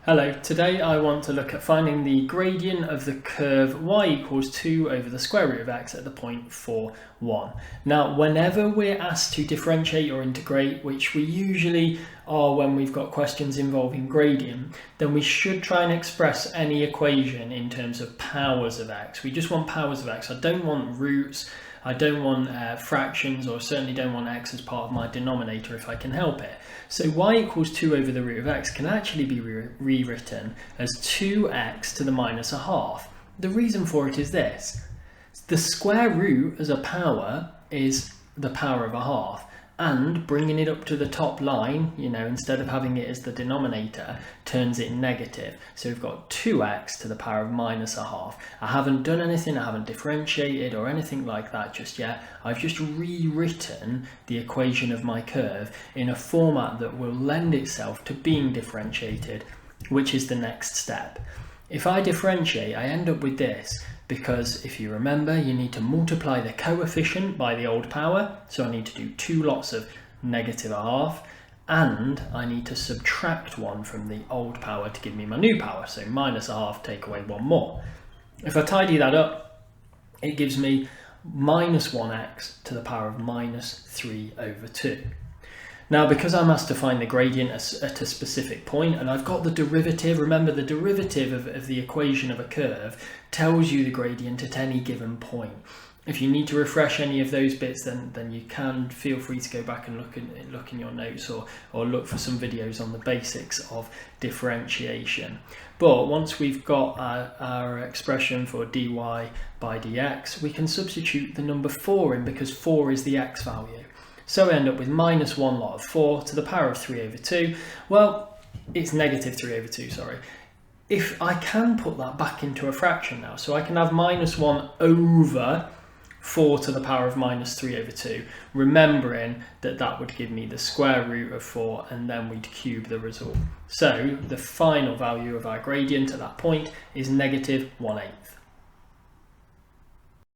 Hello, today I want to look at finding the gradient of the curve y equals 2 over the square root of x at the point 4, 1. Now, whenever we're asked to differentiate or integrate, which we usually are when we've got questions involving gradient, then we should try and express any equation in terms of powers of x. We just want powers of x. I don't want roots. I don't want fractions, or certainly don't want x as part of my denominator if I can help it. So y equals 2 over the root of x can actually be rewritten as 2x to the minus a half. The reason for it is this. The square root as a power is the power of a half, and bringing it up to the top line, instead of having it as the denominator, turns it negative. So we've got 2x to the power of minus a half. I haven't done anything, I haven't differentiated or anything like that just yet. I've just rewritten the equation of my curve in a format that will lend itself to being differentiated, which is the next step. If I differentiate, I end up with this, because if you remember, you need to multiply the coefficient by the old power. So I need to do 2 lots of negative a half, and I need to subtract 1 from the old power to give me my new power. So minus a half, take away 1 more. If I tidy that up, it gives me minus 1x to the power of minus 3 over 2. Now, because I'm asked to find the gradient at a specific point, and I've got the derivative, remember the derivative of the equation of a curve tells you the gradient at any given point. If you need to refresh any of those bits, then you can feel free to go back and look in your notes, or look for some videos on the basics of differentiation. But once we've got our expression for dy by dx, we can substitute the number 4 in, because 4 is the x value. So we end up with minus 1 lot of 4 to the power of 3 over 2. Well, it's negative 3 over 2, sorry. If I can put that back into a fraction now, so I can have minus 1 over 4 to the power of minus 3 over 2, remembering that that would give me the square root of 4, and then we'd cube the result. So the final value of our gradient at that point is negative 1/8.